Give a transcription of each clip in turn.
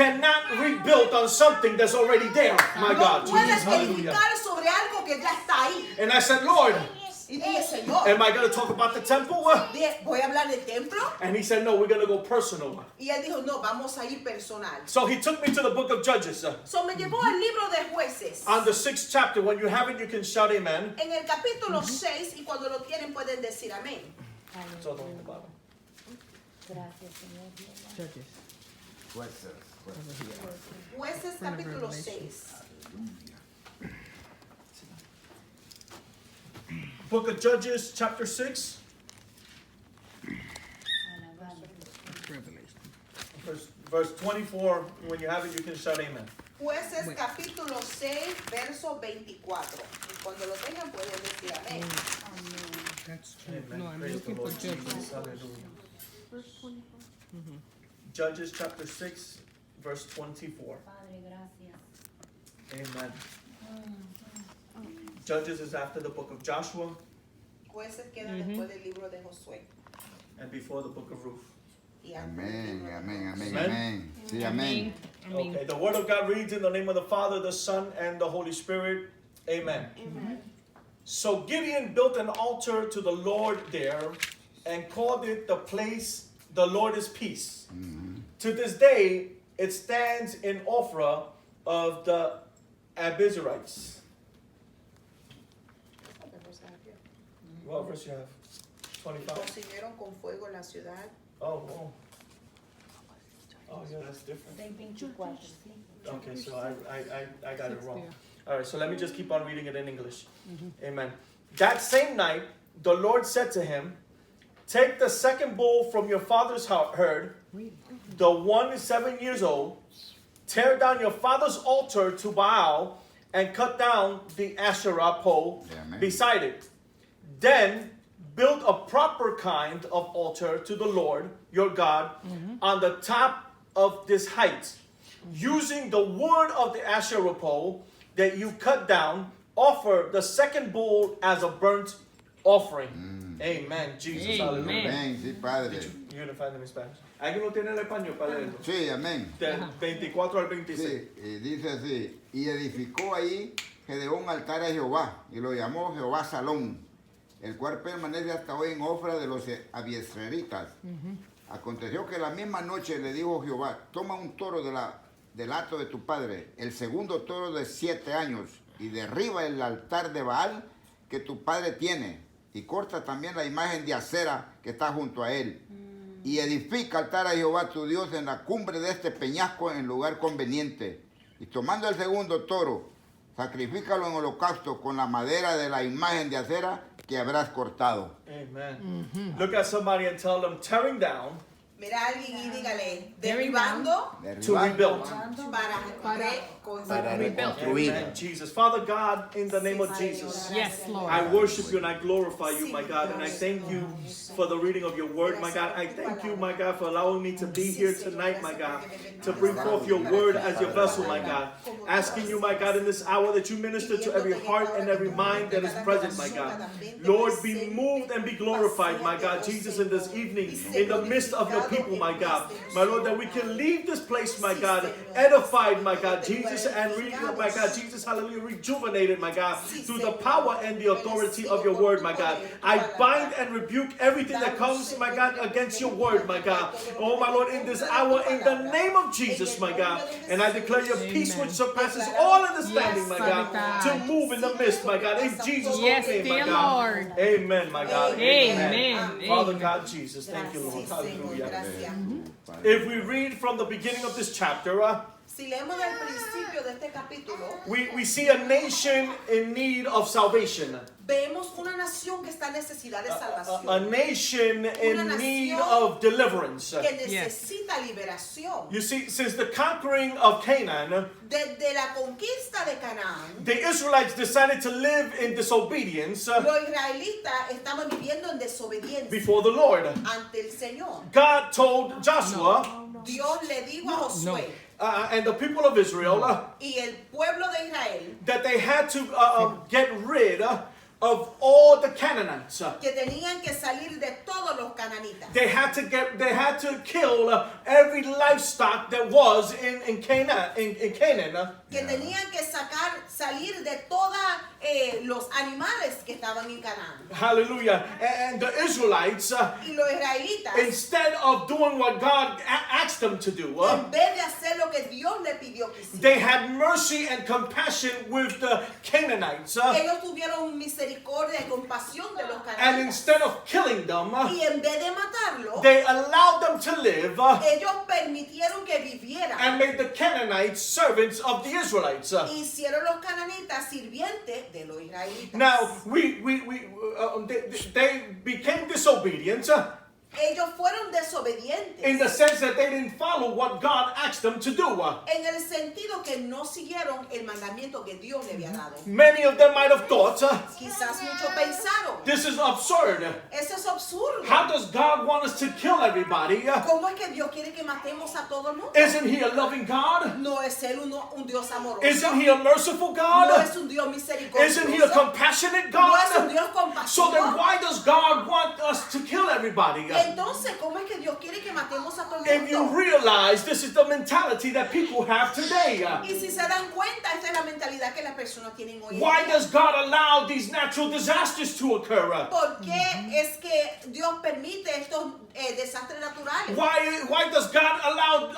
cannot rebuild on something that's already there. My God. No puedes Jesus, hallelujah. edificar sobre algo que ya está ahí. And I said, Lord, Y dije, Señor, am I going to talk about the temple? dije, voy a hablar del templo. And he said, no, we're going to go personal. Y él dijo, no, vamos a ir personal. So he took me to the book of Judges. So me llevó al libro de Jueces. On the 6th chapter, when you have it, you can shout amen. En el capítulo 6, y cuando lo tienen pueden decir amén. It's all the way in the bottom. Gracias, Señor. Judges. Jueces capítulo 6. Book of Judges, chapter 6, verse 24. When you have it, you can shout amen. Jueces capítulo 6, verso 24. Y cuando lo tengan pueden decir amén. That's true. Amen. No, I'm Praise looking the for Lord Judges. Jesus. Hallelujah. Judges chapter 6, verse 24. Padre, gracias. Amen. Judges is after the book of Joshua Jueces quedan después del libro de Josué. and before the book of Ruth. Y antes del Amén, libro de amén, Josué. amén, amén. Sí, amén. Okay, the word of God reads in the name of the Father, the Son, and the Holy Spirit. Amen. So Gideon built an altar to the Lord there and called it the place the Lord is peace. To this day, it stands in Ophrah of the Abizarites. What verse you have? 25. Consumieron con fuego la ciudad. Oh, wow. Oh, yeah, that's different. 24, sí. Okay, so I got it wrong. All right, so let me just keep on reading it in English. Amen. That same night, the Lord said to him, take the second bull from your father's herd, the one is 7 years old, tear down your father's altar to Baal, and cut down the Asherah pole beside it. Then build a proper kind of altar to the Lord your God on the top of this height, using the wood of the Asherah pole that you cut down. Offer the second bull as a burnt offering. Amen. Jesus, hallelujah. Amén, sí, Padre. You're gonna find them in Spanish. ¿Alguien lo tiene en español para leerlo? Sí, amén. Del 24 al 26. Sí, dice así, y edificó ahí Gedeón altar a Jehová, y lo llamó Jehová Salón, el cual permanece hasta hoy en Ofra de los abiezreritas. Aconteció que la misma noche le dijo Jehová, toma un toro del hato de tu padre, el segundo toro de 7 años, y derriba el altar de Baal que tu padre tiene, y corta también la imagen de acera que está junto a él. Y edifica altar a Jehová tu Dios en la cumbre de este peñasco en lugar conveniente. Y tomando el segundo toro, sacrifícalo en holocausto con la madera de la imagen de acera que habrás cortado. Amen. Look at somebody and tell them, tearing down Mira a alguien y dígale, derribando to rebuild. para reconstruir. Amen. Jesus. Father God, in the name of Jesus, Yes, Lord. I worship you and I glorify you, my God, and I thank you for the reading of your word, my God. I thank you, my God, for allowing me to be here tonight, my God, to bring forth your word as your vessel, my God. Asking you, my God, in this hour that you minister to every heart and every mind that is present, my God. Lord, be moved and be glorified, my God, Jesus, in this evening, in the midst of your people, my God. My Lord, that we can leave this place, my God, edified, my God, Jesus, and my God, Jesus, hallelujah, rejuvenated, my God, through the power and the authority of your word, my God. I bind and rebuke everything that comes, my God, against your word, my God. Oh, my Lord, in this hour, in the name of Jesus, my God. And I declare your peace, which surpasses all understanding, my God, to move in the midst, my God. In Jesus' name, my God. Amen, my God. Amen. Father God, Jesus, thank you, Lord. Hallelujah. If we read from the beginning of this chapter, Si leemos del principio de este capítulo, we see a nation in need of salvation. vemos una nación que está en necesidad de A salvación, nation in need of deliverance. que necesita liberación. You see, since the conquering of Canaan, Desde la conquista de Canaán, the Israelites decided to live in disobedience los israelitas estaban viviendo en desobediencia before the Lord. ante el Señor. God told Joshua Dios le dijo a Josué and the people of Israel y el pueblo de Israel that they had to get rid of all the Canaanites. que tenían que salir de todos los cananitas. They had to kill every livestock that was in Canaan. Que tenían que salir de todos los animales que estaban en Canaán. Hallelujah. And the Israelites, Y los israelitas, instead of doing what God asked them to do, en vez de hacer lo que Dios le pidió que hicieran, they had mercy and compassion with the Canaanites. ellos tuvieron misericordia y compasión de los And cananitas. instead of killing them, Y en vez de matarlos, they allowed them to live ellos permitieron que vivieran. and made the Canaanites servants of the Israelites. Hicieron los cananitas sirvientes de los israelitas. Now, they became disobedient Ellos fueron desobedientes. in the sense that they didn't follow what God asked them to do. En el sentido que no siguieron el mandamiento que Dios le había dado. Many of them might have thought, Quizás muchos pensaron, this is absurd. eso es absurdo. How does God want us to kill everybody? ¿Cómo es que Dios quiere que matemos a todo el mundo? Isn't He a loving God? No es Él un Dios amoroso. Isn't He a merciful No God? es un Dios misericordioso. Isn't He a compassionate No es un God? Dios So then compasivo. why does God want us to kill everybody? Entonces, ¿cómo es que Dios quiere que matemos a todo el If you mundo? realize this is the mentality that people have today, Y si se dan cuenta, esta es la mentalidad que las personas tienen hoy en why día. does God allow these natural disasters to occur? ¿Por qué es que Dios permite estos desastres naturales? Why does God allow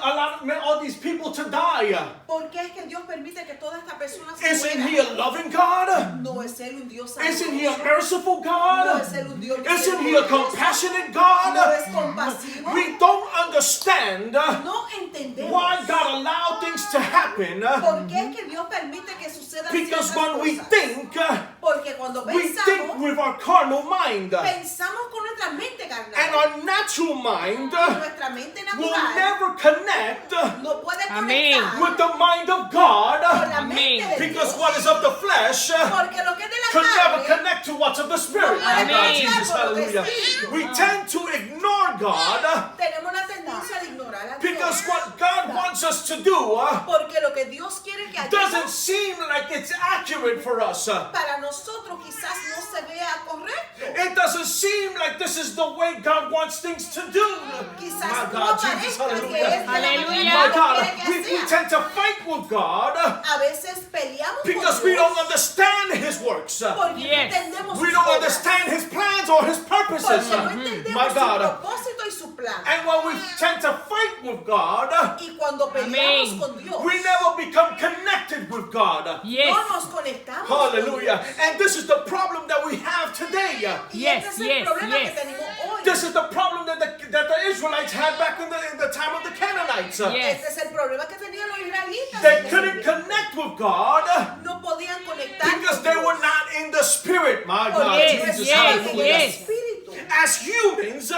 all these people to die? ¿Por qué es que Dios permite que todas estas personas se Isn't He a mueran? loving God? No es Él un Dios Isn't He a amoroso. merciful No God? es Él un Dios Isn't He a misericordioso. compassionate No God? es compasivo. We don't understand No entendemos why God allowed things to happen por qué es que Dios permite que sucedan because ciertas when we cosas. think, Porque cuando we think pensamos, with our carnal mind. pensamos con nuestra mente And carnal. our natural mind Y nuestra mente will natural never connect no puede Amén. conectar with the mind of con God la Amén. mente de because Dios. what is of the flesh Porque lo que es de la could never carne connect to what's of the Spirit. no puede My God, Amén. Jesus, conectar con lo que es hallelujah. espíritu. We tend to ignore God Tenemos la tendencia de ignorar a because Dios. what God wants us to do Porque lo que Dios quiere que doesn't hagamos seem like it's accurate for us. para nosotros quizás no se vea correcto. It doesn't seem like this is the way God wants things to do. Quizás My no God, Jesus, parezca que es de hallelujah. la manera Hallelujah. que My Dios God, quiere we que sea. tend to fight with God A veces peleamos because con we Dios don't understand His works. porque Yes. no entendemos We sus don't obras. understand His plans or His purposes. Porque no entendemos My su God. propósito y su plan. And when we tend to fight with God, Y cuando peleamos Amén. con Dios, we never become connected with God. Yes. no nos conectamos con Hallelujah. Dios. And this is the problem that we have today. Y Yes, este es el yes, problema yes. que tenemos hoy. This is the problem that the Israelites had back in the time of the Canaanites. Yes. Este es el problema que tenían los israelitas. They couldn't connect with God No podían conectar because con they Dios. were not in the Spirit. My Porque God, Yes, no Jesus, yes, estaban en el hallelujah. yes. espíritu As humans,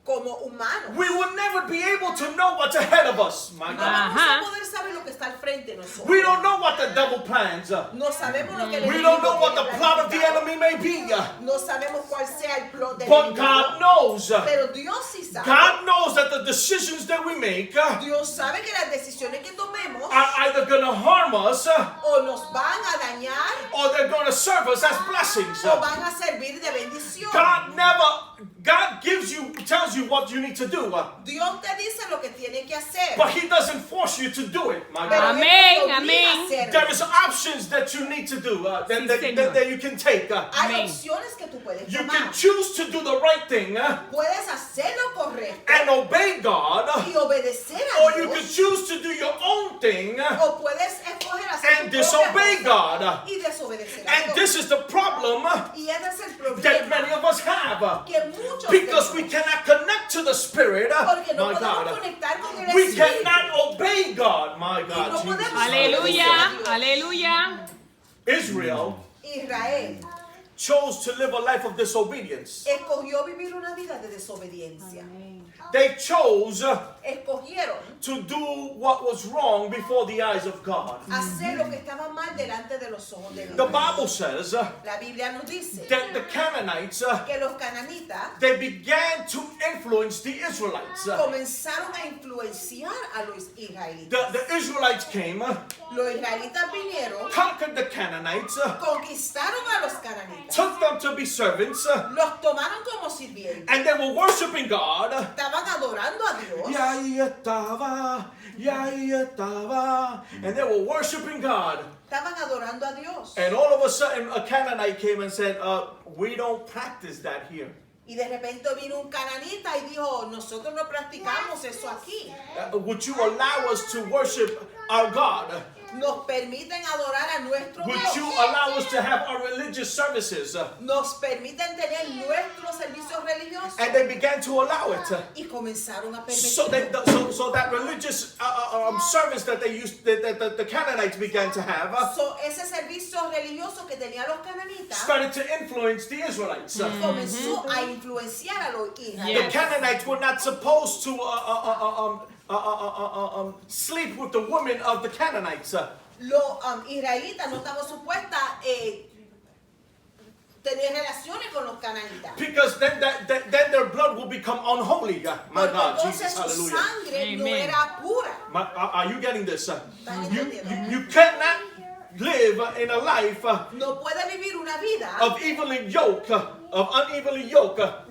como humanos. we will never be able to know what's ahead of us. My No God. vamos Ajá. a poder saber lo que está al frente de nosotros. We don't know what the devil plans. No sabemos lo que el We enemigo don't know what tiene the plot of the planificado. enemy may be. No sabemos cuál sea el plot del But enemigo. God knows. Pero Dios sí sabe. God knows that the decisions that we make Dios sabe que las decisiones que tomemos are either going to harm us o nos van a dañar or they're going to serve us as blessings. o van a servir de bendición. God tells you what you need to do, Dios te dice lo que tienes que hacer. but He doesn't force you to do it, my Pero God. Él te Amén, obliga a amén. hacerlo. There is options that you need to do, that Señor. you can take. Hay Amén. opciones que tú puedes You tomar. can choose to do the right thing Puedes hacer lo correcto and obey God, y obedecer or a you can Dios. choose to do your own thing O puedes escoger hacer and tu propia disobey cosa God. y desobedecer a And Dios. this is the problem Y ese es el that many problema of us have. que muchos Because we tenemos. cannot connect to the Spirit, Porque no my podemos God. conectar con el We Espíritu. cannot obey God, my Y God. no Jesus. podemos Aleluya, aleluya. Israel Israel chose to live a life of disobedience. escogió vivir una vida de desobediencia. Amén. They chose Escogieron to do what was wrong before the eyes of God. Hacer lo que estaba mal delante de los ojos de Dios. The Bible says La Biblia nos dice that the Canaanites, que los cananitas they began to influence the Israelites. comenzaron a influenciar a los israelitas. The Israelites came, Los israelitas vinieron, conquered the Canaanites, conquistaron a los cananitas, took them to be servants, los tomaron como sirvientes, and they were worshiping God. estaban adorando a Dios. Y ahí estaba, and they were worshiping God. Estaban adorando a Dios. And all of a sudden, a Canaanite came and said, we don't practice that here. Y de repente vino un cananita y dijo, nosotros no practicamos eso aquí. Would you allow us to worship our God? Nos permiten adorar a nuestro Would Dios. you allow us to have our religious services? Nos permiten tener nuestros servicios religiosos. And they began to allow it. Y comenzaron a So permitirlo. so that religious service that they used, that the Canaanites began to have, So, ese servicio religioso que tenían los cananitas started to influence the Israelites. comenzó a influenciar a los The israelitas. Canaanites were not supposed to sleep with the women of the Canaanites. Los israelitas no estaban supuestas tener relaciones con los cananitas. Because then their blood will become unholy. My Porque God, entonces Jesus, su hallelujah. sangre no Amen. era pura. Are you getting this? ¿Están You entendiendo? you cannot live in a life No puede vivir una vida of unevenly yoke,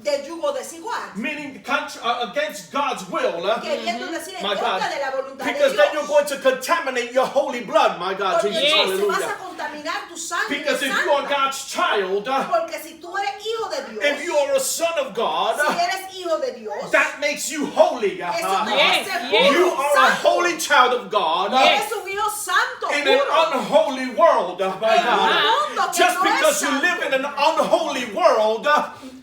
de yugo desigual. meaning against God's will. Queriendo decir en My God. contra de la voluntad de Because then you're Dios. going to contaminate your holy blood, my God, Porque Jesus, entonces vas a hallelujah. contaminar tu sangre Because if you are santa. God's child, Porque si tú eres hijo de Dios, if you are a son of God, si eres hijo de Dios, that makes you holy. eso te Yes, hace yes. You puro, are a santo. holy child of God Eres un hijo santo, in an puro. unholy world, my En un God. mundo que Just no es because you santo. live in an unholy world,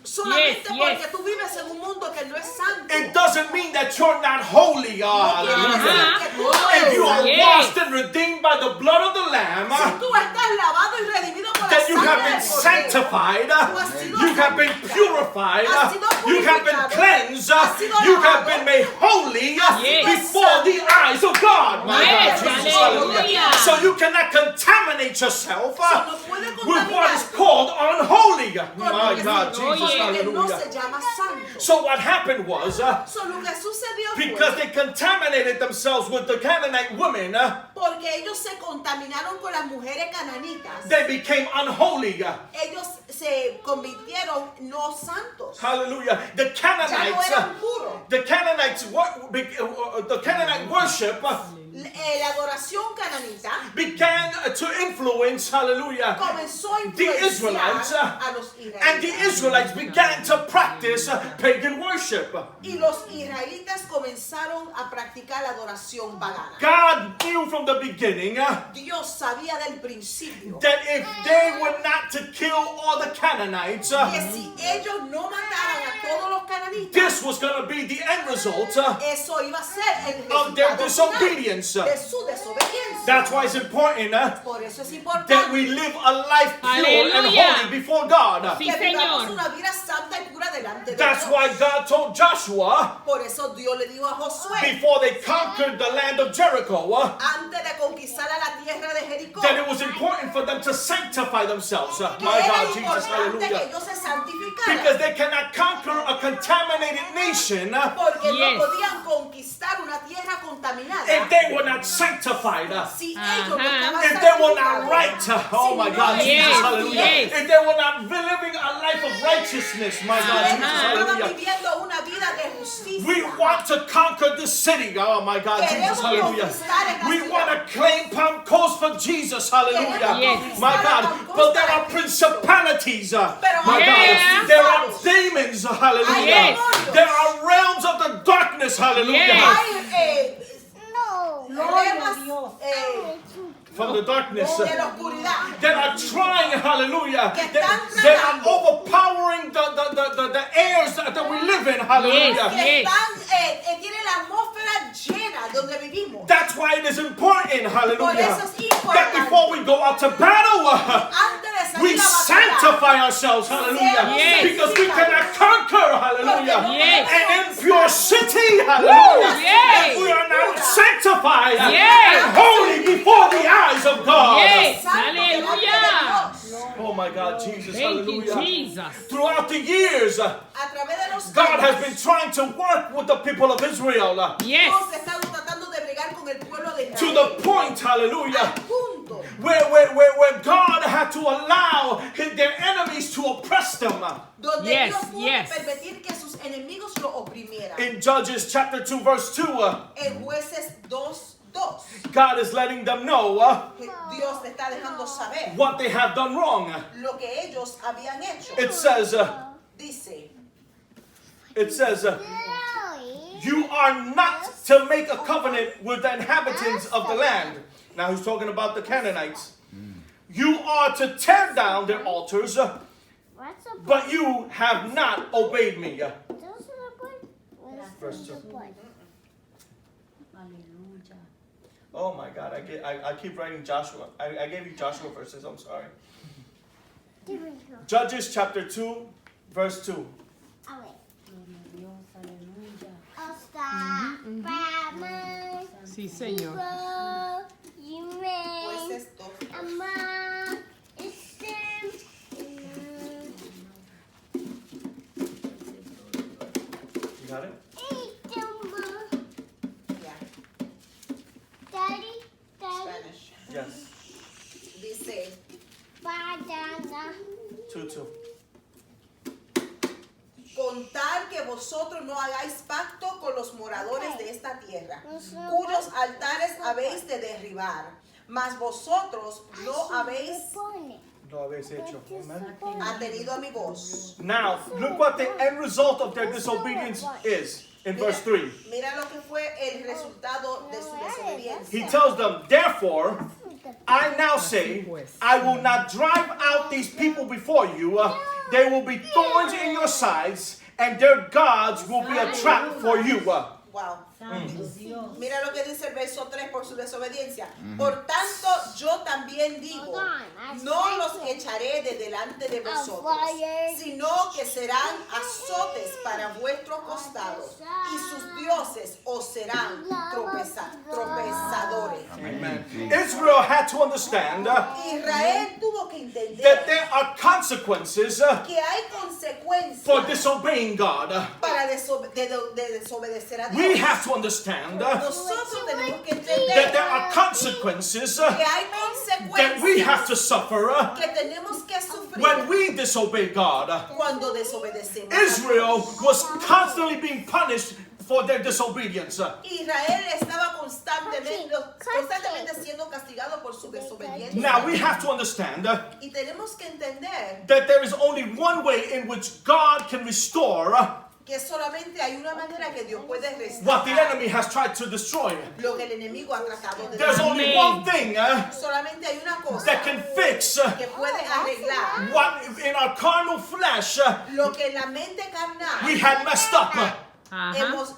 Solamente Yes, porque yes. tú vives en un mundo que no es santo. it doesn't mean that you're not holy. No quiere decir Hallelujah. que tú no If eres you are santo. Yes. washed and redeemed by the blood of the Lamb, Si tú estás lavado y redimido por la that you have sangre been del Cordero, sanctified, tú has sido you have been santificado, purified, has sido you have been purificado, cleansed, has sido you have lavado, been made holy sido before the eyes of God, my Yes, God, Jesus, hallelujah. hallelujah. So you cannot contaminate yourself no puede with what is contaminarte called unholy, con my lo que God, se- Oh, Jesus, yeah. que no hallelujah. se llama santo. So what happened was, So, lo que sucedió because fue they contaminated themselves with the Canaanite women, porque ellos se contaminaron con las mujeres cananitas. they became unholy. Ellos se convirtieron no santos. Hallelujah. The Ya no Canaanites, eran puros. the Canaanite worship La adoración cananita began to influence, hallelujah, comenzó a the Israelites, influenciar a los and the israelitas. Israelites began to practice pagan worship. Y los israelitas comenzaron a practicar la adoración pagana. God knew from the beginning Dios sabía del principio that if they were not to kill all the Canaanites, que si ellos no mataran a todos los cananitas, this was going to be the end result eso iba a ser el of their resultado final disobedience. de su desobediencia. That's why it's important Por eso es that importante we live a life pure and Hallelujah. holy before God. Sí, que vivamos Señor. una vida santa y pura delante de That's Dios. why God told Joshua, Por eso Dios le dijo a Josué, before they conquered the land of Jericho, antes de conquistar a la tierra de Jericó, that it was important for them to sanctify themselves. que My era God, Jesus, importante que hallelujah. ellos se santificaran. Because they cannot conquer a contaminated nation Porque Yes. no podían conquistar una tierra contaminada if they were not sanctified. si ellos no estaban If they were not santificados. right, oh my God, Yes, Jesus, yes. hallelujah. If they were not living a life of righteousness, my God, Si ellos Jesus, estaban hallelujah. viviendo una vida de justicia. We want to conquer the city, oh my God, Jesus, Queremos hallelujah. conquistar esta We ciudad. want to claim Palm Coast for Jesus, hallelujah. Queremos My conquistar God, Palm Coast but there para are Cristo. principalities, Pero my hay God. There are principados. demons, hallelujah. Yes. There are realms of the darkness, hallelujah. Yes. Hay remas From the darkness. de la oscuridad That are trying, hallelujah, Que that están are tratando. overpowering the airs that we live in, hallelujah. que Yes. están, tienen la atmósfera llena donde vivimos. That's why it is important, Por hallelujah, eso es importante. that before we go out to battle, Antes de salir we a batalla, sanctify ourselves, hallelujah, Yes. because we cannot conquer, hallelujah, Porque no Yes. an impure city, hallelujah, Yes. if we are not my God, Jesus, Thank you, hallelujah. Jesus. Throughout the years, A través de los God has años, been trying to work with the people of Israel Yes. Dios ha estado tratando de bregar con el pueblo de to Israel. the point, hallelujah, Al punto where God had to allow their enemies to oppress them. donde Yes, Dios pudo yes. permitir que sus enemigos lo oprimieran. In Judges chapter 2, verse 2, En Jueces 2:2, God is letting them know Dios le está dejando saber what they have done wrong. lo que ellos habían hecho. It says, Dice, you are not to make a covenant with the inhabitants of the land. Now he's talking about the Canaanites. You are to tear down their altars, but you have not obeyed me. Verse 2. Aleluya. Oh my God, I keep writing Joshua. I gave you Joshua verses, I'm sorry. Judges chapter 2, verse 2. Gloria a Dios, aleluya. Sí, Señor. Jueces 2:2. You got it? Ya, Spanish. Yes. Dice, 2:2. contar que vosotros no hagáis pacto con los moradores de esta tierra, cuyos altares habéis de derribar, mas vosotros no habéis Lo habéis hecho. Amen. atendido a mi voz. Now, look what the end result of their disobedience is in verse 3. Mira lo que fue el resultado de su desobediencia. He tells them, therefore, I now say, I will not drive out these people before you. They will be thorns in your sides, and their gods will be a trap for you. Wow. Santo Dios. Mira lo que dice el verso 3 por su desobediencia. Por tanto, yo también digo, no los echaré de delante de vosotros, sino que serán azotes para vuestros costados, y sus dioses os serán tropezadores. Amen. Israel had to understand Israel tuvo que that entender there are consequences que hay consecuencias for disobeying God. para desobedecer a Dios. We have to understand that Nosotros tenemos que there entender are consequences que hay that we have to consecuencias suffer que tenemos que sufrir when we disobey God. cuando desobedecemos. Israel was constantly being punished for their disobedience. Israel estaba constantemente siendo castigado por su desobediencia. Now we have to understand Y tenemos que entender that there is only one way in which God can restore que solamente hay una manera que Dios puede what the restaurar enemy has tried to destroy. lo que el enemigo ha tratado de There's only destruir. one thing Solamente hay una cosa that can fix que puede arreglar what in our carnal flesh lo que en la mente carnal we had messed up. Ajá. hemos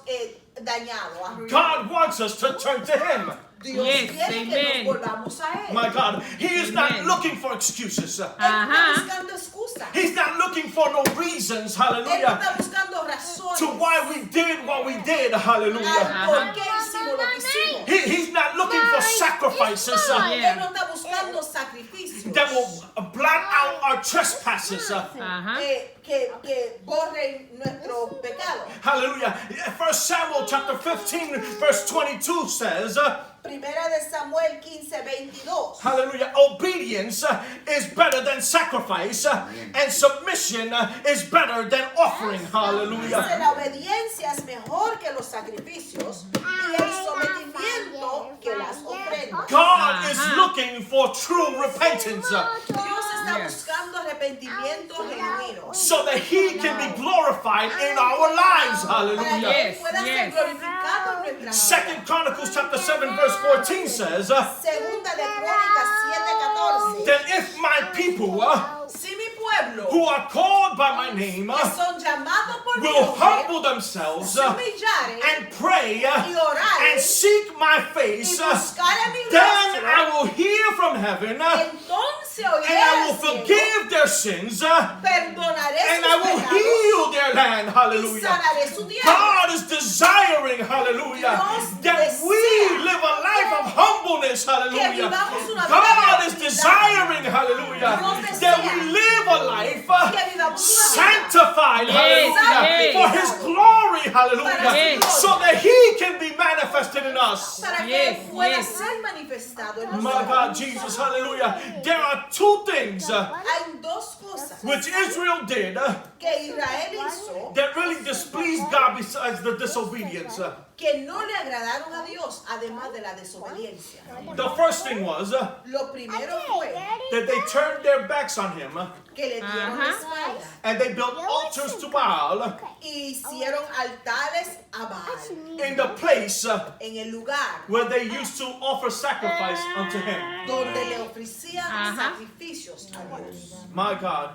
dañado. Arruinado. God wants us to turn to Him. Dios Yes, quiere que amen. nos volvamos a Él. My God, He is not Amen. looking for excuses. Él no está Ajá. buscando excusas. He's not looking for no reasons, Él no hallelujah, está buscando razones. to why we did what we did, hallelujah. al por qué hicimos lo que hicimos. He's not looking for sacrifices Él no está buscando sacrificios that will blot out our trespasses. Ajá. que borren nuestro pecado. Hallelujah. 1 Samuel chapter 15 verse 22 says, Primera de Samuel 15:22. hallelujah, obedience is better than sacrifice and submission is better than offering. Dice, Hallelujah. la obediencia es mejor que los sacrificios y el sometimiento que las ofrendas. God is looking for true repentance Dios está Yes. buscando arrepentimiento genuino so that He can be glorified in our lives. para Hallelujah. que Yes, pueda ser yes. glorificado en nuestra vida. Second Chronicles chapter 7 verse 14 says, Segunda de Crónicas 7:14. that if my people Si mi pueblo who are called by my name que son llamados por mi will nombre humble themselves se humillaren and pray y oraren and seek my y face, buscaren mi then rostro, I will hear from heaven and entonces I oiré will al cielo, forgive their sins and perdonaré I sus will pecados heal their land. y Hallelujah. sanaré su tierra. God is desiring, hallelujah, Dios that we desea live a life of humbleness holiness, hallelujah. vivamos una vida God de is santidad. desiring, hallelujah, Dios that desea we live a life que vivamos una vida sanctified, hallelujah, yes. for His glory, hallelujah, Yes. so that He can be manifested in us. para que Yes, pueda yes. ser manifestado en My nosotros. God, Jesus, hallelujah. There are two things Hay dos cosas which Israel did que Israel hizo that really displeased God besides the disobedience. que no le agradaron a Dios, además de la desobediencia. The first thing was Lo primero fue that they turned their backs on Him que le dieron la espalda and they built altars to Baal y hicieron altares a Baal in the place en el lugar where they used to offer sacrifice unto Him. donde le ofrecían sacrificios a Dios. My God.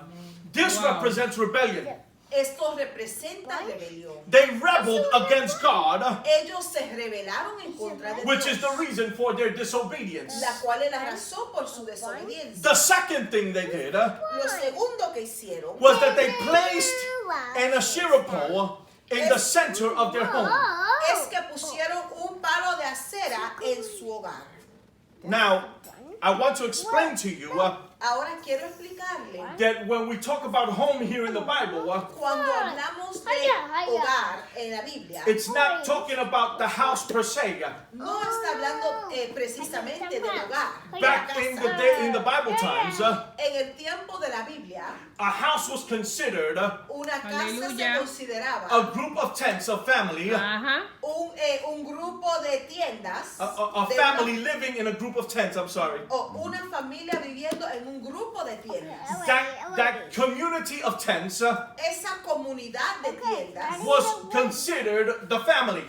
This represents rebellion. Esto representa rebelión. They rebelled against God, Ellos se rebelaron en contra de which is Dios, the reason for their disobedience. la cual es la razón por su desobediencia. The second thing they did Lo segundo que hicieron was that they placed an Asherah pole in the center of their home. es que pusieron un palo de acera en su hogar. Now, I want to explain to you Ahora quiero explicarle, that when we talk about home here in the Bible, cuando hablamos de hogar en la Biblia, it's not talking about the house per se. no está hablando precisamente del hogar. de la Back in the casa. day, in the Bible times, En el tiempo de la Biblia, a house was considered una casa se Aleluya. consideraba a group of tents, a family, Ajá. un grupo de tiendas, a de family living in a group of tents. I'm sorry. o una familia viviendo en un grupo de tiendas. That community of tents Esa comunidad de tiendas was considered the family,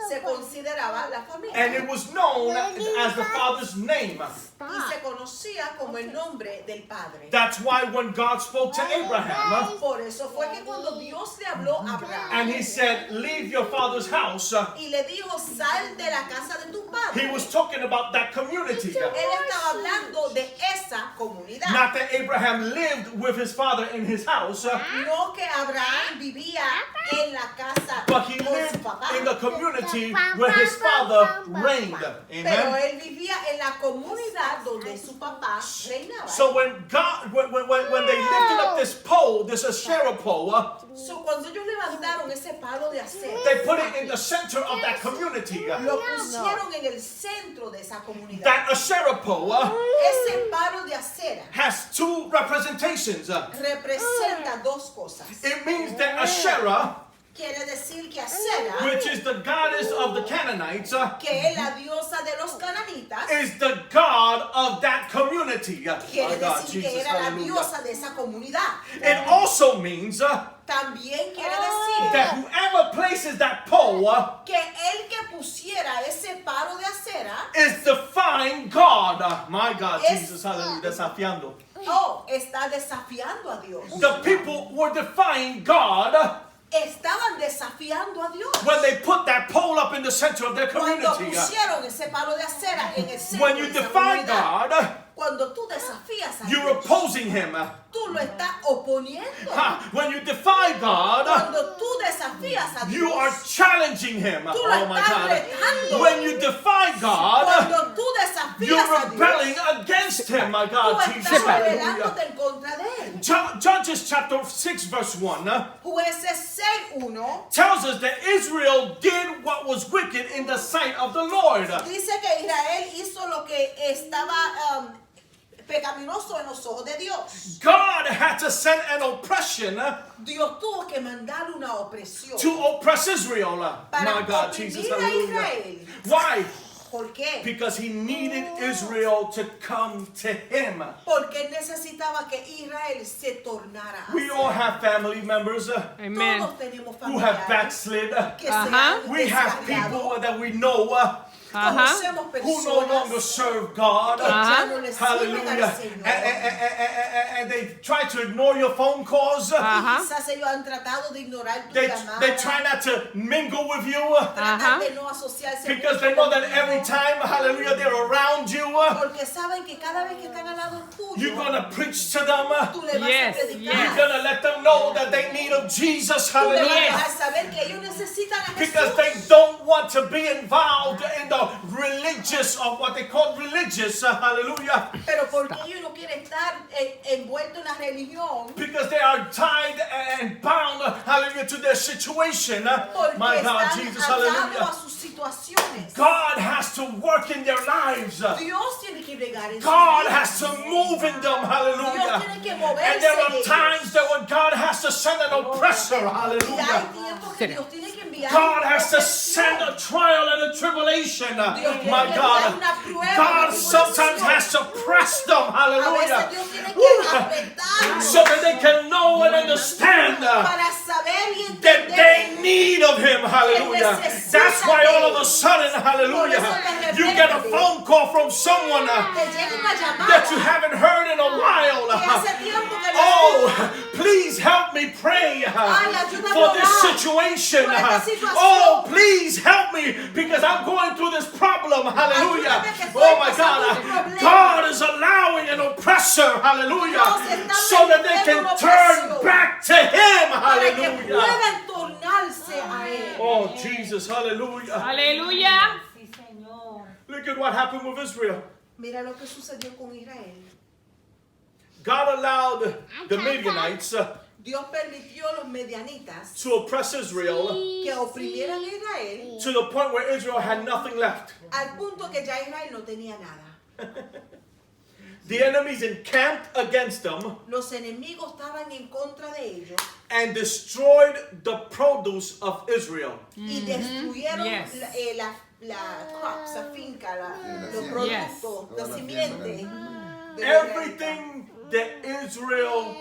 se consideraba la familia and it was known as the father's name. y se conocía como el nombre del padre. That's why when God spoke to Abraham Por eso fue que cuando Dios le habló a Abraham and He said, "Leave your father's house," y le dijo, sal de la casa de tu padre, He was talking about that community. él estaba hablando de esa comunidad. Not that Abraham lived with his father in his house, No que Abraham vivía en la casa but he con su lived papá, in the community where his father reigned. pero Amen. él vivía en la comunidad donde su papá reinaba. So when God, when they lifted up this pole, this Asherah pole, So, cuando ellos levantaron ese palo de acera, they put it in the center of that community. lo pusieron en el centro de esa comunidad. That Asherah pole Ese palo de acera has two representations. representa dos cosas. It means that Asherah, Quiere decir que Acera, which is the goddess of the Canaanites, que es la diosa de los cananitas, is the God of that community. quiere My God, decir que Jesus, era la hallelujah. diosa de esa comunidad. It also means También quiere decir that whoever places that pole que el que pusiera ese palo de acera, is defying God. My God, Es- Jesus, hallelujah, desafiando. está desafiando a Dios. The people were defying God Estaban desafiando a Dios. when they put that pole up in the center of their Cuando community. pusieron ese palo de acera en el centro When you de esa defy comunidad, God, cuando tú desafías a you're Dios, opposing Him. tú lo estás oponiendo. When you defy God, Cuando tú desafías a you are Dios, challenging Him. Tú lo Oh my estás God. retando. When you defy God, cuando tú desafías you're a Dios, rebelling against Him. My tú God, Jesus, estás hallelujah. rebelándote en contra de él. Judges chapter 6 verse 1 Jueces 6:1 tells us that Israel did what was wicked in the sight of the Lord. dice que Israel hizo lo que estaba pecaminoso en los ojos de Dios. God had to send an oppression Dios tuvo que mandar una opresión to oppress Israel. para My God, Jesus, oprimir a hallelujah. Israel. Why? ¿Por qué? Because He needed Israel to come to Him. Porque él necesitaba que Israel se tornara We así. all have family members Amen. Todos tenemos who have familiares backslid. que se Ajá. han We have descarriado. people that we know Ajá. Conocemos who no longer personas serve God. que ya no le sirven al Hallelujah. Señor. And they try to ignore your phone calls. Ajá. Quizás ellos han tratado de ignorar tu They llamada, try not to mingle with you tratan Ajá. de no asociarse because mucho they know that contigo, every time, hallelujah, they're around you, porque saben que cada vez que están al lado tuyo, you're going to preach to them. tú le vas Yes, a predicar. yes. You're going to let them know that they need of Jesus. Tú le vas a Hallelujah. dejar saber que ellos necesitan a Because Jesús. they don't want to be involved in the religious, or what they call religious, hallelujah. Pero porque ellos no quieren estar envueltos en la religión, Because they are tied and bound, hallelujah, to their situation. porque My God, están Jesus, atados a hallelujah. sus situaciones. God has to work in their lives. Dios tiene que bregar en God su vida. has to move in them, Dios hallelujah. tiene que And moverse there de are ellos. times that when God has to send an oppressor, Y hay hallelujah. tiempos que Dios tiene que enviar God una has to opresión. send a trial and a tribulation. Dios tiene My que God. enviar una prueba, God una sometimes tribulación. has to press them, A veces hallelujah. Dios tiene que apretarlos So that they can know and understand para saber y that they entender. need of Him, hallelujah. That's why all of a sudden, hallelujah, you get a phone call from someone Te llega una llamada that you haven't heard in a while. que hace tiempo que no Oh, escuchas. please help me pray ayúdame for a this orar situation. por esta situación. Oh, please help me because I'm going through this problem. Hallelujah. Ayúdame que estoy Oh my pasando God. un problema. God is allowing an oppressor, hallelujah, Dios está so that they can permitiendo una turn opresión back to Him. para que Hallelujah. puedan tornarse a Él. Oh, Jesus. Hallelujah. Aleluya. Sí, Señor. Look at what happened with Israel. Mira lo que sucedió con Israel. God allowed the Midianites Dios permitió a los medianitas to oppress Israel que oprimieran a Israel to the point where Israel had nothing left. al punto que ya Israel no tenía nada. The enemies encamped against them Los enemigos estaban en contra de ellos and destroyed the produce of Israel. y destruyeron Yes. la crops, la finca, los Yes. productos, la Toda la simiente. siembra. de la Everything that Israel,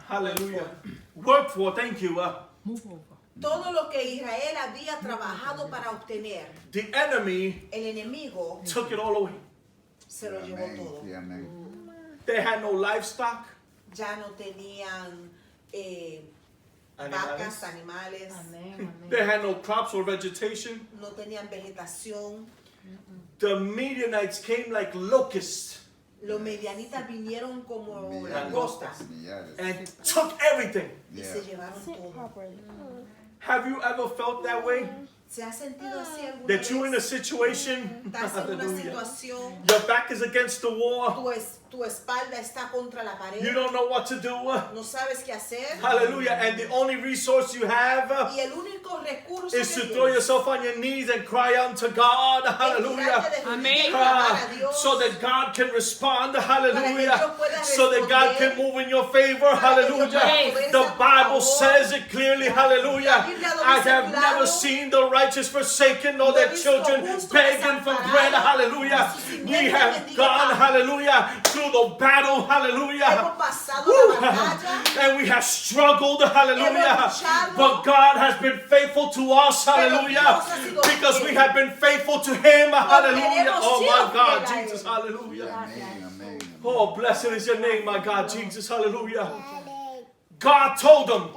hallelujah, worked for, thank you, Move over. Todo lo que Israel había trabajado para obtener, the enemy el enemigo took it all away. se lo llevó Amén, todo. sí, amén. They had no livestock, Ya no tenían animales. vacas, animales, Amén, amén. They had no crops or vegetation. no tenían vegetación. The Midianites came like locusts Los medianitas vinieron como Millares, langostas millares. and took everything. y Yeah. se llevaron todo. Have you ever felt that way? ¿Se ha sentido así alguna That you're in a vez? situation, Estás en una hallelujah, situación, your back is against the wall, tu espalda está contra la pared, you don't know what to do, no sabes qué hacer hallelujah, and the only resource you have y el único recurso is to que throw tienes yourself on your knees and cry out to God, es hallelujah. tirarte de rodillas y Amén. clamar a Dios So that God can respond, hallelujah. Dios pueda So that God can responder. move in your favor, Para que Dios hallelujah. pueda moverse The a tu Bible favor. says it clearly, hallelujah. La Biblia lo I dice have claro. never seen the righteous forsaken nor No he their visto children justo begging for desamparado, bread, hallelujah. su We simiente have mendiga gone, pan. hallelujah, through the battle, hallelujah. hemos pasado Woo. la batalla And we have struggled, hallelujah. Hemos luchado. But God has been faithful to us, Pero hallelujah. Dios ha sido Because fiel. we have been faithful to Him, hallelujah. hemos Oh sido my God, fiel a Jesus, Él. hallelujah. Amén, amén, amén. Oh, blessed is your name, my God, Jesus, hallelujah. God told them,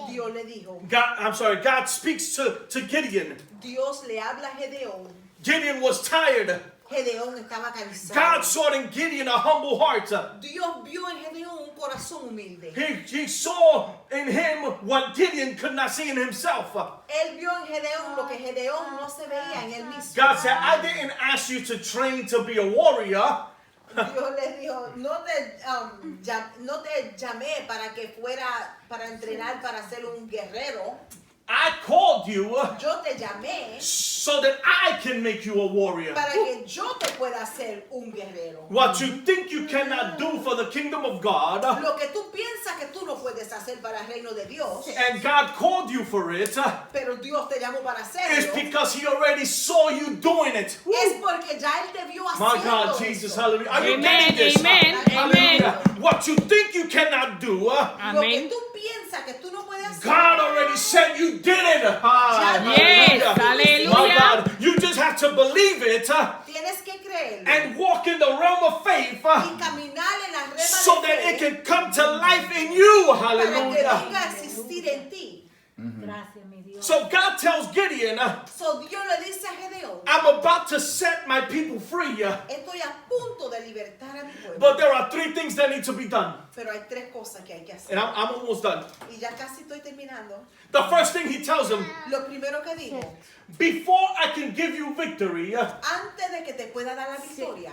Dios le dijo God speaks to Gideon. Dios le habla a Gedeón. Gideon was tired. Gedeón estaba cansado. God saw in Gideon a humble heart. Dios vio en Gedeón un corazón humilde. He saw in him what Gideon could not see in himself. Él vio en Gedeón lo que Gedeón no se veía en él mismo. God said, I didn't ask you to train to be a warrior. Dios le dijo, no te llamé para que fuera para entrenar para ser un guerrero. I called you Yo te llamé so that I can make you a warrior. para que yo te pueda hacer un guerrero. What you think you cannot do for the kingdom of God, Lo que tú piensas que tú no puedes hacer para el reino de Dios, and God called you for it, pero Dios te llamó para is hacerlo, because He already saw you doing it. es porque ya Él te vio My God, haciendo Jesus, eso. hallelujah. Are you Amen, getting this? amen, Hallelujah. amen. What you think you cannot do, Lo que Amén. tú piensas que tú no puedes hacer, God already said you did it. Yes, My hallelujah. God, you just have to believe it tienes que creerlo and walk in the realm of faith y caminar en la rema so de that it fe can come to life in you. para que Hallelujah. venga a existir en ti. Gracias, mi Dios. So God tells Gideon, So Dios le dice a Gedeón, I'm about to set my people free. estoy a punto de libertar a mi pueblo. But there are 3 things that need to be done. Pero hay 3 cosas que hay que hacer. And I'm almost done. Y ya casi estoy terminando. The first thing he tells him, Lo primero que digo, before I can give you victory, antes de que te pueda dar la victoria,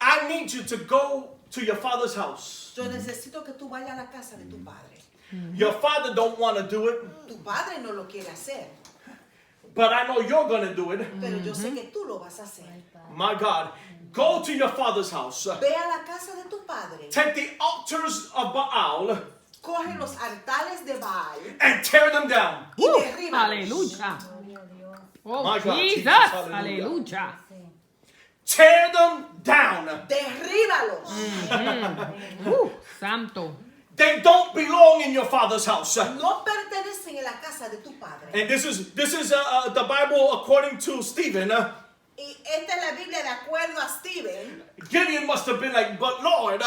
I need you to go to your father's house. yo necesito que tú vayas a la casa de tu padre. Your father don't want to do it, Tu padre no lo quiere hacer, but I know you're going to do it. pero yo sé que tú lo vas a hacer. My God, go to your father's house. Ve a la casa de tu padre, Take the altars of Baal coge los altares de Baal and tear them down. y derríbalos. Aleluya. Oh, My God, Jesus. Jesus, hallelujah. Aleluya. Tear them down. Derríbalos. Santo. They don't belong in your father's house. No pertenecen en la casa de tu padre. And this is the Bible according to Stephen. Y esta es la Biblia de acuerdo a Stephen. Gideon must have been like, but Lord,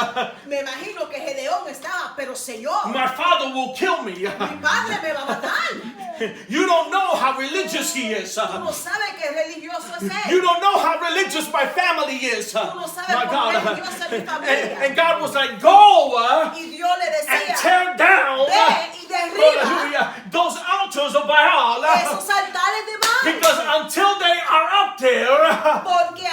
Me imagino que Gedeón estaba, pero Señor, my father will kill me. mi padre me va a matar. You don't know how religious he is. Tú no sabes qué religioso es You él. don't know how religious my family is. Tú no sabes My cuán God. religiosa es mi familia. And God was like, go Y Dios le and decía, tear down ve y derriba hallelujah, those altars of Baal. esos altares de Baal. Because until they are up there, Porque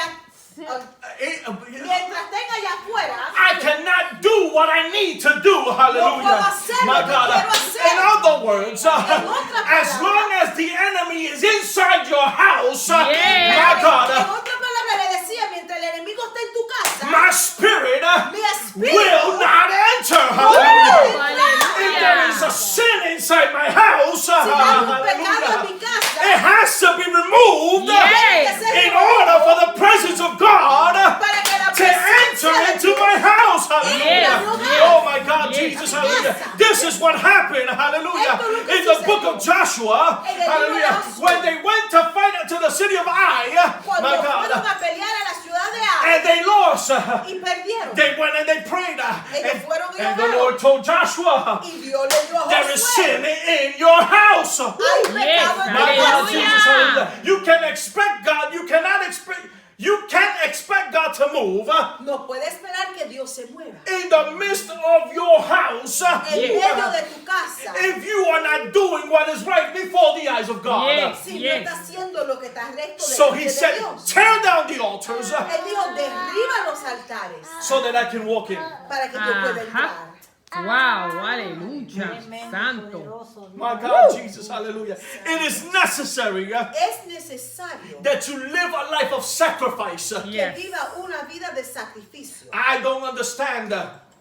mientras tenga allá afuera, I cannot do what I need to do. Hallelujah. puedo hacer My lo que God. quiero hacer. In other words, otras as palabras, long as the enemy is inside your house, Yeah. my en God, otras palabras le decía, mientras el enemigo está en tu casa, my spirit mi espíritu will not enter. no Hallelujah. entra. If there is a sin inside my house, Si hay un pecado en hallelujah, mi casa, it has to be removed Yes. in order for the presence of God para que la to presencia enter de into Dios my house. Hallelujah. Yes. Oh my God, Yes. Jesus, hallelujah. This is what happened, hallelujah, Esto es lo que in the sucedió. book of Joshua, En el libro de hallelujah, Josué. when they went to fight to the city of Ai, cuando my fueron God, a pelear a la ciudad de Ai and they lost. y perdieron, They went and they prayed, Ellos fueron y and the oraron. Lord told Joshua, y Dios le dio a there is Josué, sin in your house. hay pecado en My tu God, casa. Jesus, hallelujah. You can expect God, you can't expect God to move No puede esperar que Dios se mueva in the midst of your house en medio de tu casa if you are not doing what is right before the eyes of God. Yes. si no está haciendo lo que está recto So delante he de said, Dios. tear down the altars Él dijo, derriba los altares so that I can walk in. para que yo pueda entrar. Wow, aleluya. Santo. Poderoso, My God, Jesus, hallelujah. It is necessary Es necesario that you live a life of sacrifice. que Yes. viva una vida de sacrificio. I don't understand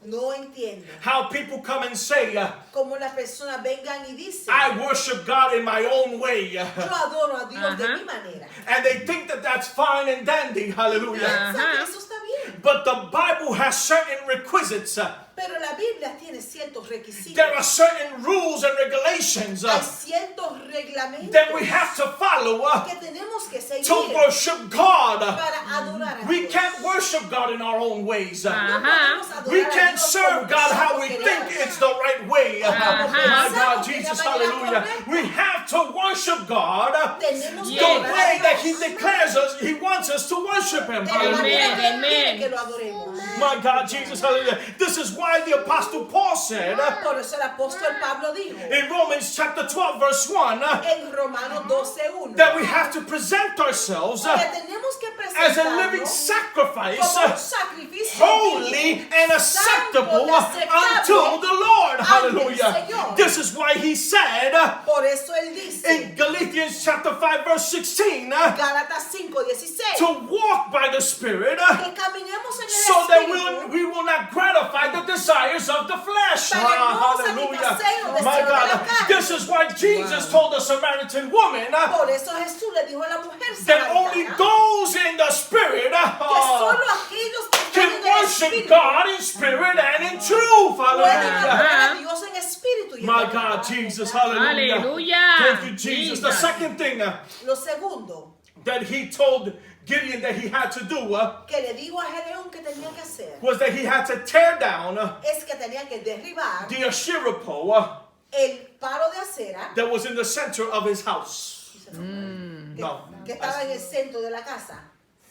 No entiendo how people come and say, cómo las personas vengan y dicen, I worship God in my own way. yo adoro a Dios de Ajá. mi manera. And they think that that's fine and dandy, hallelujah. Piensa que eso está bien, But the Bible has certain requisites. pero la Biblia tiene ciertos requisitos. There are certain rules and regulations Hay ciertos reglamentos that we have to follow que tenemos que seguir to worship God. para adorar a We Dios. can't worship God in our own ways. No podemos adorar We a can't Dios serve como God how nosotros we queremos. think it's the right way. Uh-huh. My God, Pensamos que Jesus, la manera hallelujah. correcta. We have to worship God Tenemos que Yes. the adorar way a that He Dios declares us, He wants us to worship Him. de la manera Hallelujah. que Él quiere Amen. que lo adoremos. My God, Jesus, hallelujah. This is why the Apostle Paul said Por eso el apóstol Pablo dijo in Romans chapter 12, verse 1, en Romanos 12:1 that we have to present ourselves que tenemos que as a living presentarnos sacrifice, como un sacrificio holy vivo, and acceptable santo y aceptable unto the Lord. ante el Hallelujah. Señor. This is why he said Por eso él dice in Galatians chapter 5, verse 16, Gálatas 5:16 to walk by the Spirit que caminemos en el so that Espíritu we will not gratify the desires of the flesh. para no Hallelujah. satisfacer los My deseos de la God, carne. this is why Jesus told the Samaritan woman Por eso Jesús le dijo a la mujer that only samaritana those in the Spirit que solo aquellos que están can en el worship Espíritu God in spirit and in truth. pueden Hallelujah. adorar a Dios en espíritu y en My verdad. God, Jesus, hallelujah. Hallelujah. Thank you, Jesus. The second thing Lo segundo that he told Gideon that he had to do que le digo a Gedeón que tenía que hacer was that he had to tear down es que tenía que derribar the Asherah pole el palo de acera that was in the center of his house. No. que estaba en el centro de la casa.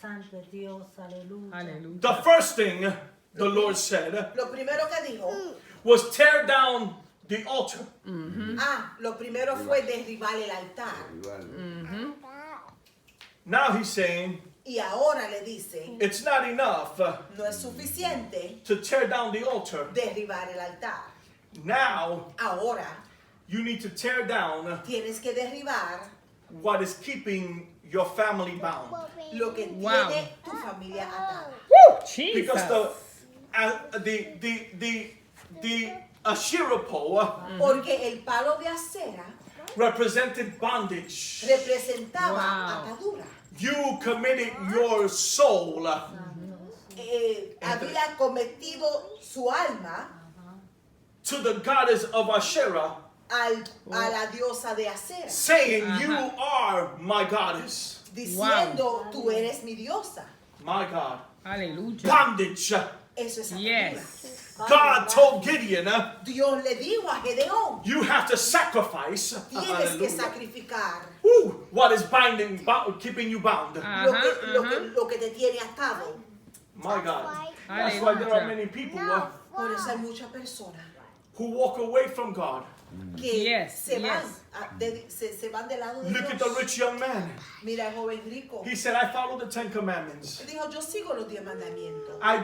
Santo es Dios, aleluya. Aleluya. The first thing the Lord said Lo primero que dijo, was tear down the altar. lo primero fue derribar el altar. Now he's saying Y ahora le dice, it's not enough no es suficiente to tear down the altar. derribar el altar. Now Ahora you need to tear down tienes que derribar what is keeping your family bound. lo que Wow. tiene tu familia atada. Woo, Jesus. Because the Asherah pole Porque el palo de acera represented bondage. representaba Wow. atadura. You committed your soul Había cometido su alma to the goddess of Asherah, a la diosa de acera, saying, "You are my goddess, diciendo, tú eres mi diosa. my God." Aleluya. Bondage. Eso es atadura. Yes. God told Gideon, Dios le dijo a Gedeón, "You have to sacrifice tienes que hallelujah, sacrificar what is keeping you bound." lo que te tiene atado. My God. That's why there are many people Por eso hay muchas personas who walk away from God. que Yes, se van, yes. se van del lado de Look at the Dios. rich young man. Mira el joven rico. He said, "I follow the 10 commandments. Él dijo, yo sigo los 10 mandamientos. I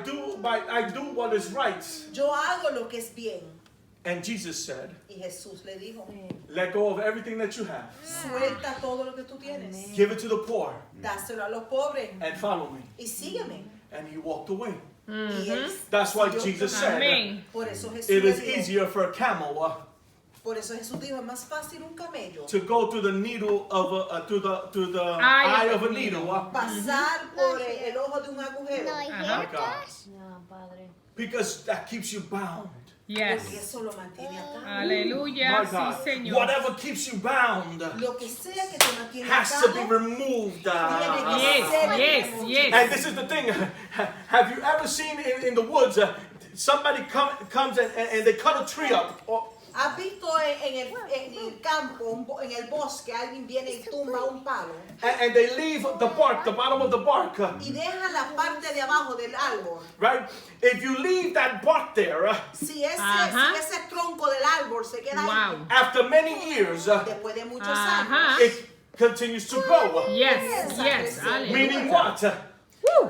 do what is right." Yo hago lo que es bien. And Jesus said, Y Jesús le dijo, "Let go of everything that you have. suelta todo lo que tú tienes. Give it to the poor Dáselo a los pobres and follow me." y sígueme. And he walked away. Y él That's why siguió Jesus su said, Amén. Por eso Jesús it le is dijo, easier for a camel por eso Jesús dijo, es más fácil un camello to go through the needle of to the Eye eye of of a a needle pasar por el ojo de un agujero. my God, No, Padre. because that keeps you bound. Porque Yes. eso lo mantiene atado. Aleluya. My Sí, God, Señor. whatever keeps you bound Lo que sea que te mantiene has to be atado, removed. Yes, yes, And yes. this is the thing. Have you ever seen in the woods somebody comes and they cut a tree up? ¿has visto en el campo, en el bosque, alguien viene y tumba un palo And they leave the bark, the bottom of the bark, y deja la parte de abajo del árbol? right? If you leave that bark there, Si ese tronco del árbol se queda ahí, Wow. after many years, después de muchos años, it continues to grow. Yes, yes. Meaning Aleluya. what?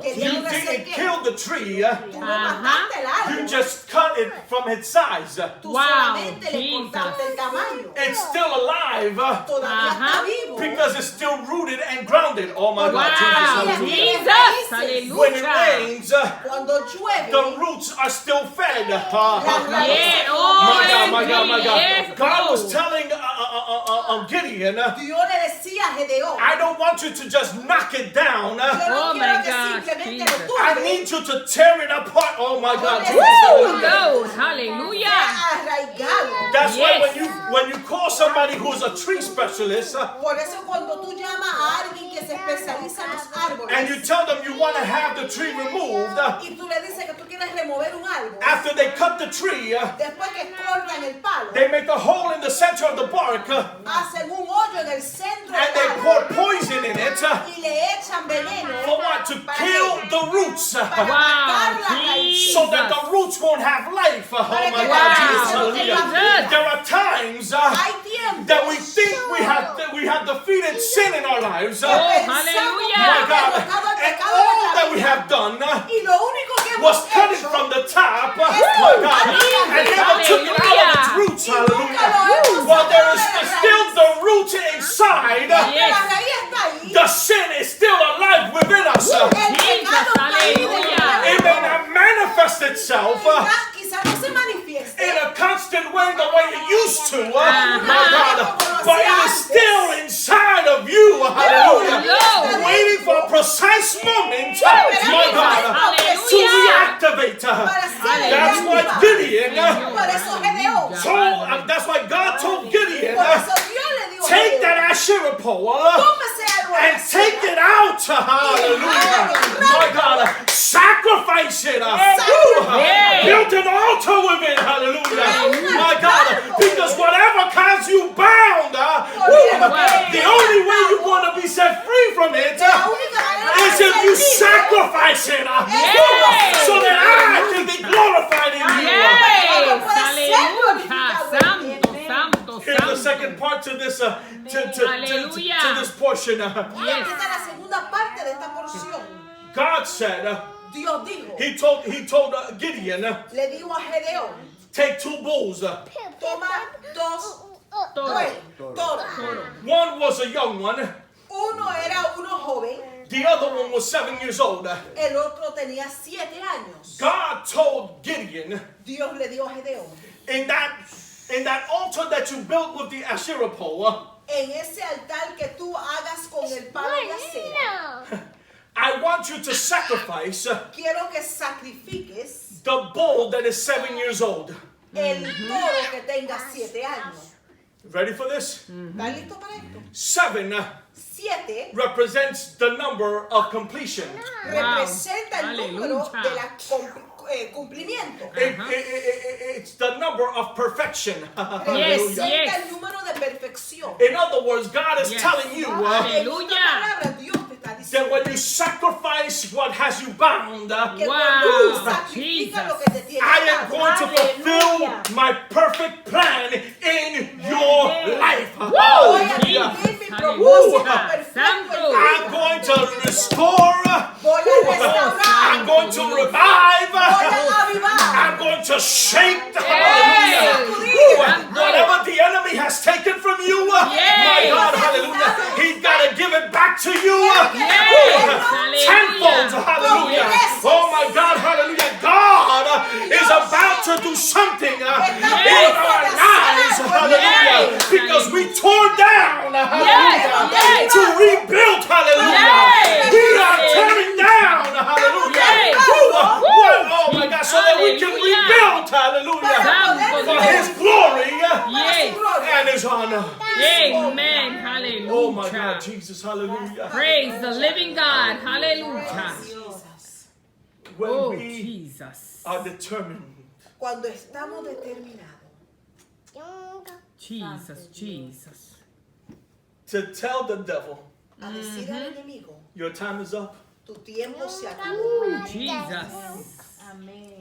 que You Dios didn't dice que kill the tree, tú no mataste el you árbol, just cut it from its size. tú Wow, solamente le Jesus. cortaste el tamaño. It's still alive Todavía está vivo. because it's still rooted and grounded. Oh my God, Wow. Jesus, hallelujah. Jesus. When it Aleluya. rains, Cuando llueve, the roots are still fed. Yeah. My Oh, God. yes, God was Lord. telling Gideon, Dios le decía a Gedeón, I don't want you to just knock it down. yo no Oh, quiero my que God, simplemente Jesus. lo I tumbes, need you to tear it apart. Oh my God. Woo! Jesus. Lord. Aleluya. arraigado. That's why Yes. when you call somebody who's a tree specialist Por eso cuando tú llamas a alguien que se especializa en los árboles and you tell them you want to have the tree removed, y tú le dices que tú quieres remover un árbol, after they cut the tree, después que cortan el palo, they make a hole in the center of the bark hacen un hoyo en el centro and del they árbol pour poison in it y le echan veneno for what? To kill the roots. para Wow, matar la raíz. So that the roots won't have life. Oh my God, Wow, Jesus, hallelujah. Jesus. There are times Hay tiempos that we think we have defeated sin in our lives. que Oh, pensamos hallelujah. que My hemos God, derrotado el and pecado all de that la we vida. have done Y lo único que was hemos cut it hecho from the top, my cortar God, la raíz. and never took it out of its roots. Y nunca lo Hallelujah. hemos While there sacado is de la still raíz. the root inside, Que la raíz está ahí. the sin is still alive within us. El Jesus, pecado está ahí dentro de aleluya. It may not manifest itself quizás no se manifieste. in a constant way the way it used to, my God, but it is still inside of you, hallelujah, Lord. waiting for a precise moment, Woo! my God, to Hallelujah. reactivate. Para ser That's why reactivado. Gideon Por eso Gedeón. told, that's why God told Gideon, Por eso Dios le dijo a take Gedeón, that Asherah pole tómese algo de and la take cera. it out, hallelujah, my God, sacrifice it, build an altar with it, hallelujah, my God, because whatever has you bound, the only way you're going to be set free from it La única manera is de if ser you sacrifice it so that I can be glorified in you. Yes. Aleluya. Santo, santo, Here's the santo. second part to this to this portion. Esta es la segunda parte de esta porción. God said, Dios dijo, He told Gideon, le dijo a Gedeón, take 2 bulls. toma 2 toros. One was a young one. Uno era uno joven, The other one was 7 years old. el otro tenía 7 años. God told Gideon, Dios le dijo a Gedeón, in that altar that you built with the Asherah pole, en ese altar que tú hagas con el palo de acera, I want you to sacrifice quiero que sacrifiques the bull that is 7 years old. el toro que tenga 7 años. Ready for this? ¿Estás listo para esto? 7 7 represents the number of completion. representa el número Aleluya. de la cumplimiento. It's the number of perfection. Yes, Hallelujah. yes. El número de perfección. In other words, God is Yes. telling you En otras Aleluya. palabras, Dios te está that diciendo when you sacrifice what has you bound, que Wow, cuando tú sacrificas Jesus. lo que te tiene I am atado, going to fulfill Hallelujah. my perfect plan in your life. voy a Hallelujah. vivir mi propósito Aleluya. perfecto en Santo. tu I'm vida. going to restore. Voy a restaurar. I'm going to revive. Voy a avivar. I'm going to shake. Yes. Hallelujah. Whatever the enemy has taken from you, my Yes. God, hallelujah, he's got to give it back to you. Yes. Tenfold, Hallelujah. hallelujah. Yes. Oh my God, hallelujah. God is about to do something in our lives, hallelujah. Yes. Because we tore down, hallelujah, Yes. to rebuild, hallelujah. Yes. We are tearing down, hallelujah. Yes. Oh my God, so that we can Hallelujah. rebuild, hallelujah, for His glory Yes. and His honor. Amen. Hallelujah. Oh my God, Jesus, hallelujah. Praise the living God. Hallelujah. Jesus. When Oh, we Jesus. are determined Cuando estamos determinados Jesus, Jesus. to tell the devil, a decir al enemigo, your time is up, tu tiempo se acabó. Oh, Jesus. Amén.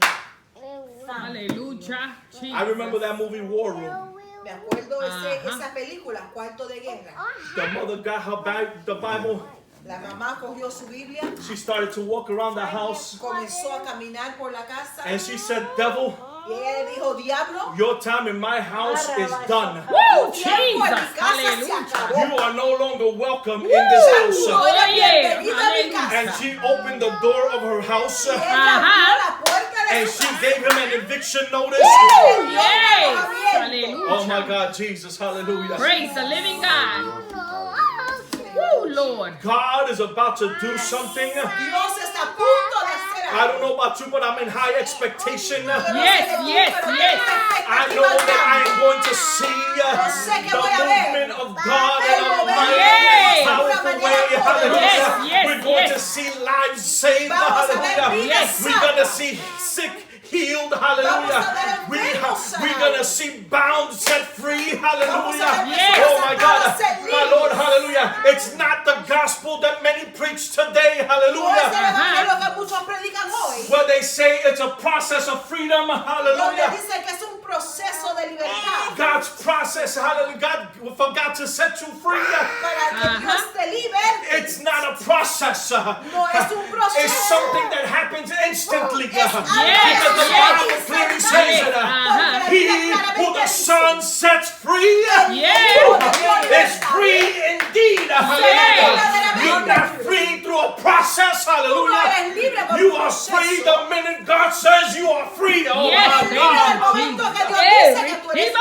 Hallelujah. Jesus. I remember that movie War Room. Me acuerdo Ajá. esa película, Cuarto de Guerra. The mother got her the Bible. La mamá cogió su Biblia, She started to walk around the house comenzó a caminar por la casa and she said, devil, y ella le dijo, diablo, your time in my house is done. Woo, tu tiempo en mi Jesus. casa se Hallelujah. acabó. You are no longer welcome in this house. No eres Oh, yeah. bienvenido a mi casa. And she opened the door of her house Ella Ajá. abrió la puerta de and su she casa. gave him an eviction notice. Yes. Hallelujah. Oh my God, Jesus, hallelujah. Praise the living God. Woo, Lord. God is about to do something. Dios está a punto de hacer I don't know about you, but I'm in high expectation. Yes, yes, yes. I know that I am going to see the movement of God in a mighty, Yes. powerful way. Hallelujah. Yes, yes, We're going yes. to see lives saved. Vamos a ver Hallelujah. vidas We're going to see sick healed. Hallelujah. We're going to see bound set free. Hallelujah. Yes. Oh my God. My Lord. Hallelujah. It's not the gospel that many preach today. No es el Hallelujah. evangelio que muchos predican hoy. Where they say it's a process of freedom. Donde Hallelujah. dice que es un proceso de libertad. God's process, hallelujah. God forgot to set you free. Para que Dios te liberte. It's not a process. No es un proceso. It's something that happens instantly. Es algo Because the que Bible clearly says it. Uh-huh. He who the Son sets free Yes. is free indeed. Hallelujah. You're not free through a process. Hallelujah. You are free the minute God says you are free. Oh Yes, my God. thank you, Jesus.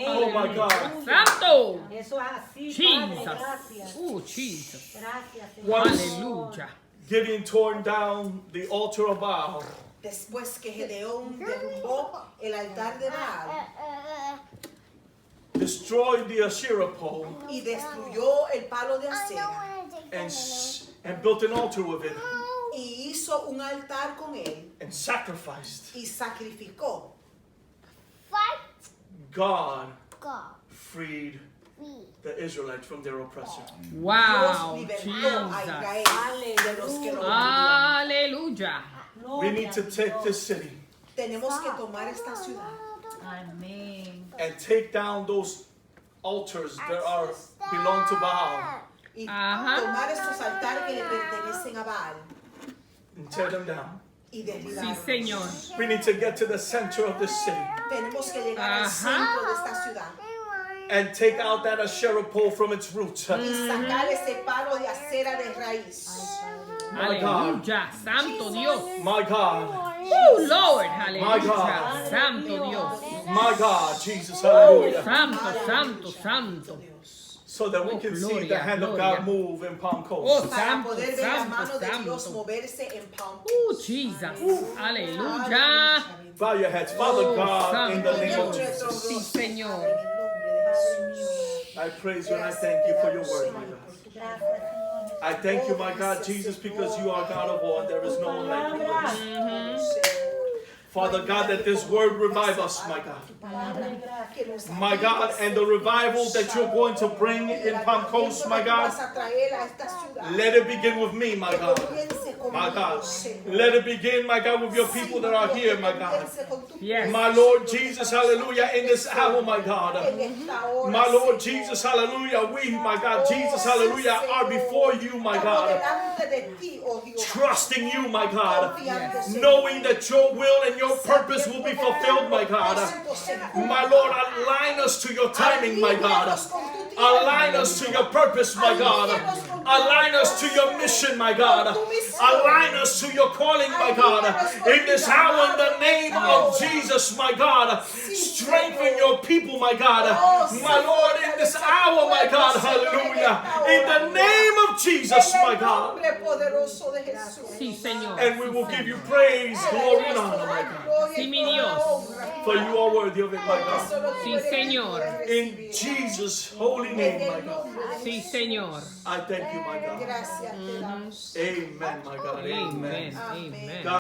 Oh my God. Santo. Eso es así, Padre, Jesus. gracias. Oh, Jesus. Gracias, Señor. Once Hallelujah. Gideon torn down the altar of Baal, Después que Gedeón derrumbó el altar de Baal destroyed the Asherah pole, y destruyó el palo de acera and built an altar with it, y hizo un altar con él and sacrificed, y sacrificó, God freed the Israelites from their oppressor. Dios Wow, libertó a Jesus. Israel de los We need to take this city Tenemos que tomar esta ciudad Amén. and take down those altars that belong to Baal y Ajá. tomar estos altares que le pertenecen a Baal and tear them down. y Sí, derribarlos. Señor. We need to get to the center of this city Tenemos que llegar al Ajá. centro de esta ciudad and take out that Asherah pole from its roots. y sacar ese palo de acera de raíz. Aleluya. Santo Dios. My God, Lord. My Aleluya. God. Santo Dios. my God, Jesus, hallelujah. Santo, santo, santo. So that we can see the Gloria, hand of gloria. God move in Palm Oh, Coast. Para santo, poder ver la santo, mano de Dios santo. moverse en Palm Jesus. Aleluya. Bow your heads. Father Oh, God, in the santo name of Dios. Jesus, Sí, Señor. I praise you and I thank you for your word, my God. I thank you, my God, Jesus, because you are God of all and there is no one like you. Lord. Father God, that this word revive us, my God. My God, and the revival that you're going to bring in Palm Coast, my God, let it begin with me, my God. My God, let it begin, my God, with your people that are here, my God. Yes. My Lord Jesus, hallelujah, in this hour, my God. My Lord Jesus, hallelujah, we, my God, Jesus, hallelujah, are before you, my God. Trusting you, my God. Knowing that your will and your purpose will be fulfilled, my God. My Lord, align us to your timing, my God. Align us to your purpose, my God. Align us to your mission, my God. Align us to your calling, my God. In this hour, in the name of Jesus, my God. Strengthen your people, my God. My Lord, in this hour, my God. Hallelujah. In the name of Jesus, my God. Sí, Señor. And we will give you praise, glory, and honor, my God. Sí, mi Dios. For you are worthy of it, my God. Sí, Señor. In Jesus' holy name, my God. Sí, Señor. I thank you, my God. Gracias te damos. Amen, my God. Amen. Amen. Amen.